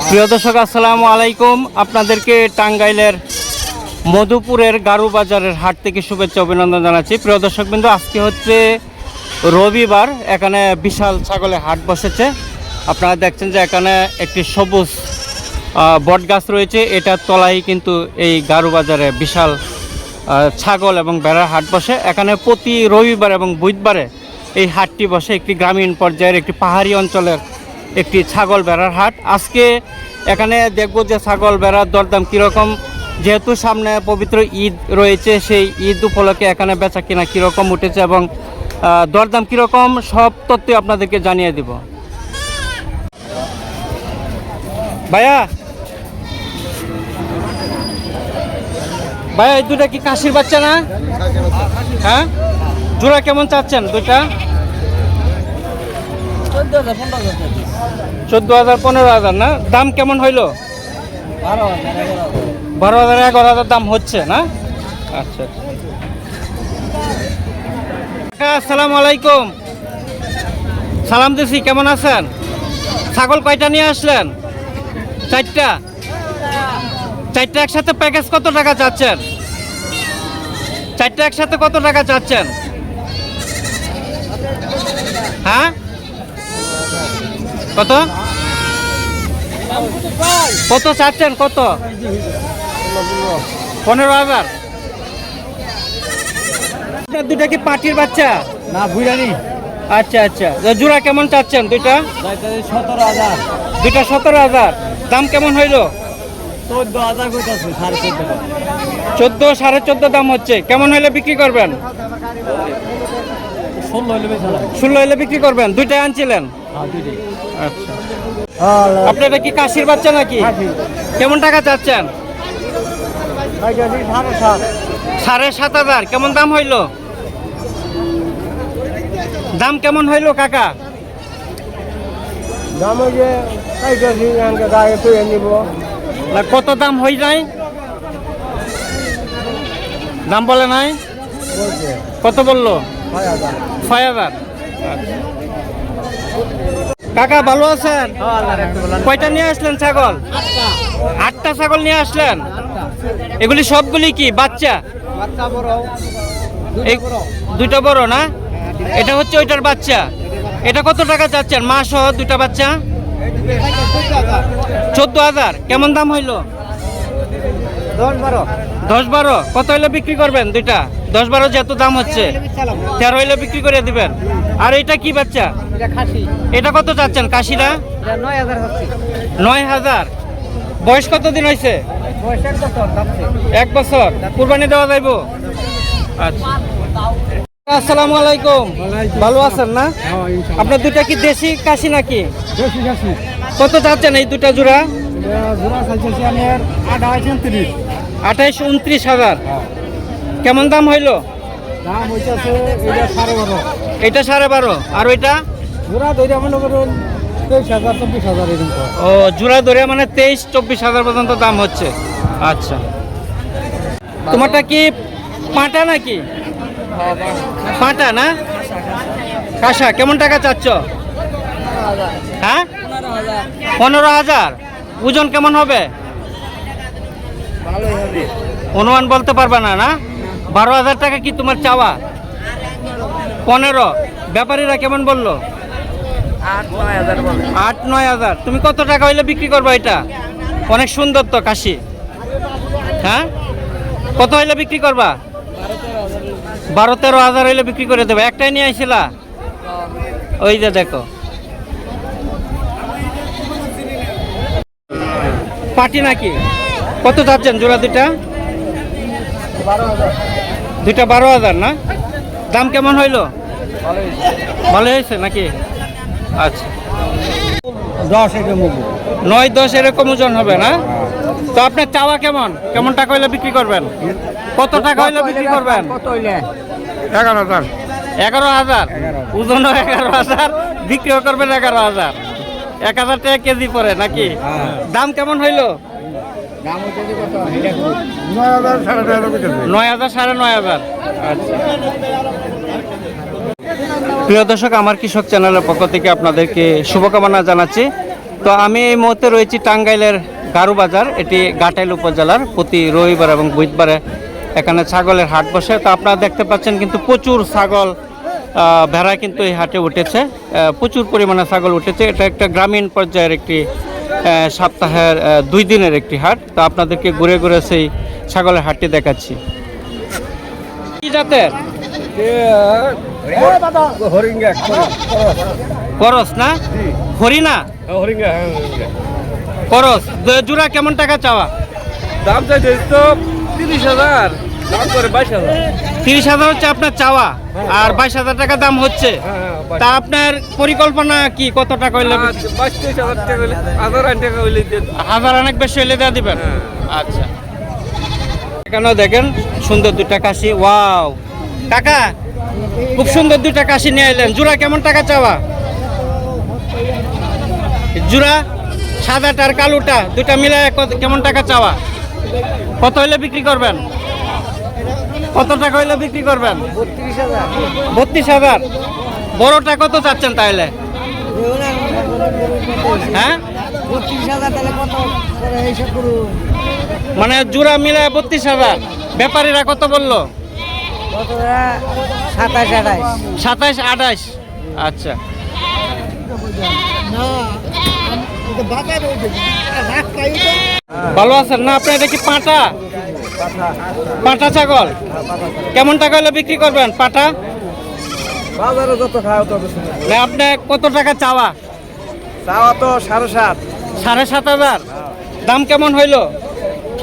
প্রিয় দর্শক আসসালামু আলাইকুম। আপনাদেরকে টাঙ্গাইলের মধুপুরের গারু বাজারের হাট থেকে শুভেচ্ছা অভিনন্দন জানাচ্ছি। প্রিয় দর্শকবৃন্দ, আজকে হচ্ছে রবিবার। এখানে বিশাল ছাগলের হাট বসেছে। আপনারা দেখছেন যে এখানে একটি সবুজ বট গাছ রয়েছে, এটার তলায় কিন্তু এই গারু বাজারে বিশাল ছাগল এবং ভেড়ার হাট বসে। এখানে প্রতি রবিবার এবং বুধবারে এই হাটটি বসে। একটি গ্রামীণ পর্যায়ের একটি পাহাড়ি অঞ্চলের একটি ছাগল ভেড়ার হাট। আজকে এখানে দেখব যে ছাগল ভেড়ার দরদাম কীরকম, যেহেতু সামনে পবিত্র ঈদ রয়েছে, সেই ঈদ উপলক্ষে এখানে বেচা কিনা কীরকম উঠেছে এবং দরদাম কীরকম সব তথ্য আপনাদেরকে জানিয়ে দেব। ভাইয়া ভাইয়া, এই দুটা কি কাশির বাচ্চা না? হ্যাঁ, জোড়া কেমন চাচ্ছেন দুটা? 14,000 15,000 না? দাম কেমন হইলো? 12,000 11,000 দাম হচ্ছে না? আচ্ছা আচ্ছা। আসসালামু আলাইকুম। সালাম দিছি, কেমন আছেন? ছাগল কয়টা নিয়ে আসলেন? চারটা একসাথে প্যাকেজ কত টাকা চাচ্ছেন? চারটা একসাথে কত টাকা চাচ্ছেন? হ্যাঁ, কত কত চাচ্ছেন? কত? 15,000। আপনার দুটা কি পাটির বাচ্চা না বুড়ানি? আচ্ছা আচ্ছা। জোড়া কেমন চাচ্ছেন দুইটা? 17,000। দুইটা 17,000। দাম কেমন হইলো? 14,000 কইতাছে, 14,500। 14 14.5 দাম হচ্ছে। কেমন হইলে বিক্রি করবেন? 16 হইলে বেচালাম। 16 হইলে বিক্রি করবেন। দুইটাই আনছিলেন? হ্যাঁ, দুইটাই। আচ্ছা। আপনার এটা কি কাশির বাচ্চা নাকি? কেমন টাকা চাচ্ছেন? 7,500। কেমন দাম হইলো? দাম কেমন হইলো কাকা? দাম হইছে কাইতাছি, আনকে গায়ে তুই নিব। না, কত দাম হই নাই? দাম বলে নাই? কত বললো? 6,000। কাকা ভালো আছেন? কয়টা নিয়ে আসলেন ছাগল? 8টা ছাগল নিয়ে আসলেন। এগুলি সবগুলি কি বাচ্চা? দুইটা বড় না? এটা হচ্ছে ওইটার বাচ্চা। এটা কত টাকা চাচ্ছেন মা সহ দুইটা বাচ্চা? 14,000। কেমন দাম হইলো? 10-12। কত হইলে বিক্রি করবেন দুইটা? 10-12 যেহেতু দাম হচ্ছে, 13 হইলে বিক্রি করে দিবেন। আর এটা কি বাচ্চা? এটা কত চাচ্ছেন কাশিরা? 9,000। বয়স কতদিন হয়েছে? 1 বছর। কুরবানি দেওয়া যাইব? আচ্ছা। আসসালামু আলাইকুম। ভালো আছেন না? আপনার দুটা কি দেশি কাশি নাকি? কত চাচ্ছেন এই দুটা জোড়া? 28-29,000। কেমন দাম হইলো? এটা 12.5। আর ওইটা? ও, জোড়া ধরে মানে 23-24,000 পর্যন্ত দাম হচ্ছে। আচ্ছা। তোমারটা কি পাঁটা নাকি? পাঁটা না? কাঁসা। কেমন টাকা চাচ্ছ? হ্যাঁ, 15,000। ওজন কেমন হবে? অনুমান বলতে পারবে না? না, 12,000 টাকা কি তোমার চাওয়া? 15। ব্যাপারীরা কেমন বললো? 8-9,000। তুমি কত টাকা হইলে বিক্রি করবো এটা? অনেক সুন্দর তো কাশি। হ্যাঁ, কত হইলে বিক্রি করবা? 12-13,000 হইলে বিক্রি করে দেবে। একটাই নিয়ে আইছিলা? ওই যে দেখো পাটি নাকি? কত চাচ্ছেন জোড়া দুইটা? 12,000 না? দাম কেমন হইলো? ভালো হয়েছে নাকি? আচ্ছা। 9-10 এরকম ওজন হবে না? তো আপনার চাওয়া কেমন? কেমন টাকা হইলে বিক্রি করবেন? কত টাকা হইলে বিক্রি করবেন? 11,000। 11,000। ওজন 11,000, বিক্রিও করবেন 11,000। 1,000 টাকা কেজি পড়ে নাকি? দাম কেমন হইলো? 9,000 9,500। আচ্ছা। প্রিয় দর্শক, আমার কৃষক চ্যানেলের পক্ষ থেকে আপনাদেরকে শুভকামনা জানাচ্ছি। তো আমি এই মুহূর্তে রয়েছি টাঙ্গাইলের গারু বাজার। এটি ঘাটাইল উপজেলার প্রতি রবিবার এবং বুধবারে এখানে ছাগলের হাট বসে। তো আপনারা দেখতে পাচ্ছেন কিন্তু প্রচুর ছাগল ভেড়া কিন্তু এই হাটে উঠেছে, প্রচুর পরিমাণে ছাগল উঠেছে। এটা একটা গ্রামীণ পর্যায়ের একটি সপ্তাহের 2 দিনের একটি হাট। তো আপনাদেরকে ঘুরে ঘুরে সেই ছাগলের হাটটি দেখাচ্ছি। কি জাতের? করস না হরিণা? করস। জোড়া কেমন টাকা চাওয়া? দাম চাইছে তো 30,000, দাম করে 22,000। 30,000 হচ্ছে আপনার চাওয়া, আর 22,000 টাকা দাম হচ্ছে। তা আপনার পরিকল্পনা কি, কত টাকা হইলে? 22,000 টাকা হইলে, 1,000 টাকা হইলে হাজার অনেক বেশি হইলে দেওয়া দিবেন। আচ্ছা, এখানেও দেখেন সুন্দর দুটা কাশি। ওয়াও কাকা, খুব সুন্দর দুটা কাশি নিয়ে এলেন। জোড়া কেমন টাকা চাওয়া? জোড়া সাদাটা আর কালোটা দুটা মিলে কেমন টাকা চাওয়া? কত হইলে বিক্রি করবেন? কত টাকা হইলে বিক্রি করবেন? 32,000। বড়টা কত চাচ্ছেন তাহলে? হ্যাঁ, 32,000 কত করে হিসাব করুন। মানে জোড়া মিলে 32,000। ব্যাপারীরা কত বললো? 27, 28। আচ্ছা, ভালো আছেন না আপনি? এটা কি পাঁটা? পাঁটা ছাগল কেমন টাকা হলে বিক্রি করবেন? পাঁটা বাজারে যত খাওয়া তত না, আপনি কত টাকা চাওয়া? চাওয়া তো 7.5। 7,500। দাম কেমন হইলো?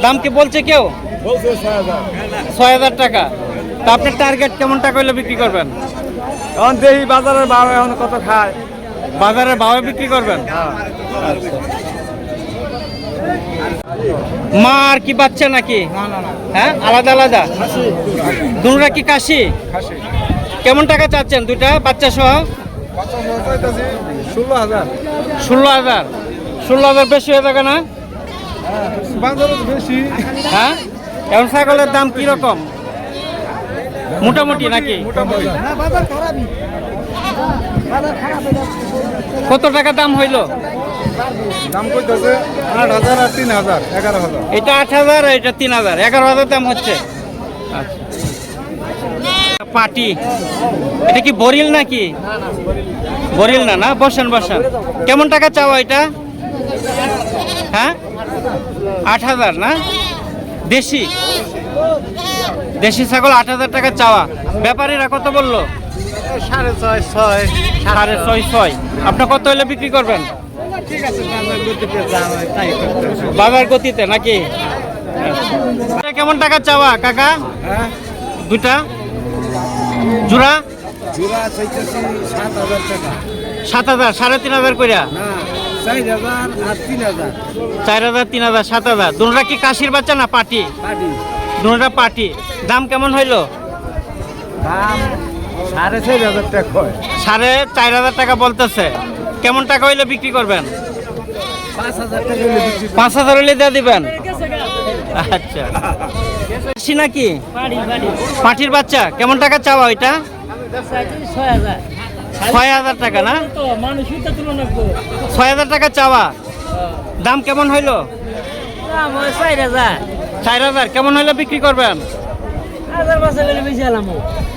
দাম কি বলছে কেউ? বলছে 6,000। 6,000 টাকা। তা আপনার টার্গেট কেমন টাকা হইলে বিক্রি করবেন? এখন দেখি বাজারের ভাব এখন কত খায়। বাজারের ভাবে বিক্রি করবেন। মা আর কি বাচ্চা নাকি? হ্যাঁ, আলাদা আলাদা। দুটা কি কাশি? কেমন টাকা চাচ্ছেন দুইটা বাচ্চা সহ? 16,000। 16,000। 16,000 বেশি হয়ে থাকে না? বাজারে বেশি। হ্যাঁ, এখন ছাগলের দাম কি রকম? মোটামুটি নাকি? কত টাকা দাম হইলো? দাম কইতেছে 8,000 আর 3,000, 11,000। এটা 8,000, এটা 3,000, 11,000 দাম হচ্ছে। আচ্ছা, পাটি এটা কি বরিল নাকি? বরিল না, না বসেন বসেন। কেমন টাকা চাওয়া এটা? হ্যাঁ, 8,000 না? দেশি দেশি ছাগল 8,000 টাকা চাওয়া। ব্যাপারীরা কত বললো? 6.5, 6.5। আপনার কত হলে বিক্রি করবেন? ঠিক আছে, বাজার গতিতে যা হয় তাই করতে হবে। বাজার গতিতে নাকি? এটা কেমন টাকা চাওয়া কাকা? হ্যাঁ, দুটা জোড়া জোড়া চাইতেছি 7,000 টাকা। 7,000, 3,500 কইরা। না, 4,000 আর 3,000। 4,000, 3,000, 7,000। দুটা কি কাশির বাচ্চা না পাটি? পাটি দুটা পাটি। দাম কেমন হইলো? দাম 4,500 টাকা হয়। 4,500 টাকা বলতেছে। কেমন টাকা হইলে বিক্রি করবেন? 5,000 টাকা হলে বিক্রি। 5,000 হইলে দিয়ে দিবেন। আচ্ছা, কাশি নাকি? পাটির বাচ্চা কেমন টাকা চাওয়া ওইটা? 6,000 টাকা না? 6,000 টাকা চাওয়া। দাম কেমন হইলো? 4,000। কেমন হইলে বিক্রি করবেন?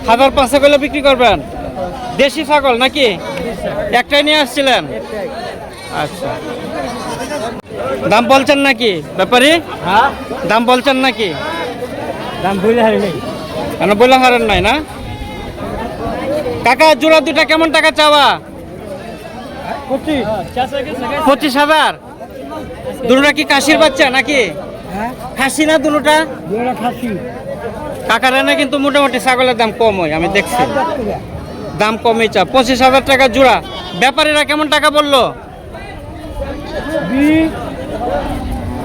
1,500 হইলে বিক্রি করবেন। দেশি ছাগল নাকি? একটাই নিয়ে আসছিলেন? আচ্ছা, দাম বলছেন নাকি ব্যাপারী? হ্যাঁ, দাম বলছেন নাকি? দাম বলে হারি নেই। কেন বলে হারেন নাই না? কাকা জোড়া দুটা কেমন টাকা চাওয়া? 25,000। দুটা কি কাশির বাচ্চা নাকি? খাসি না দুটা? কাকার এনে কিন্তু মোটামুটি ছাগলের দাম কম হয়, আমি দেখছি দাম কমই চা। 25,000 টাকা জোড়া। ব্যাপারীরা কেমন টাকা বললো?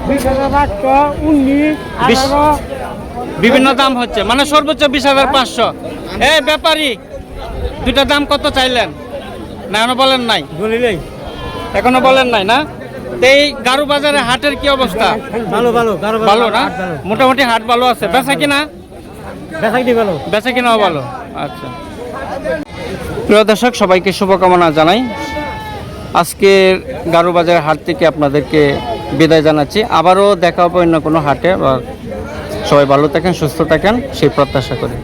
20,000, বিভিন্ন দাম হচ্ছে, মানে সর্বোচ্চ 20,500। এই ব্যাপারী দুটা দাম কত চাইলেন? না এখনো বলেন নাই? এখনো বলেন নাই না? তো এই গারু বাজারে হাটের কি অবস্থা? ভালো ভালো ভালো না? মোটামুটি হাট ভালো আছে। বেচা কিনা? বেচা কিনাও ভালো। আচ্ছা, প্রিয় দর্শক সবাইকে শুভকামনা জানাই। আজকের গারো বাজারের হাট থেকে আপনাদেরকে বিদায় জানাচ্ছি। আবারও দেখা হবে অন্য কোনো হাটে। বা সবাই ভালো থাকেন, সুস্থ থাকেন, সেই প্রত্যাশা করি।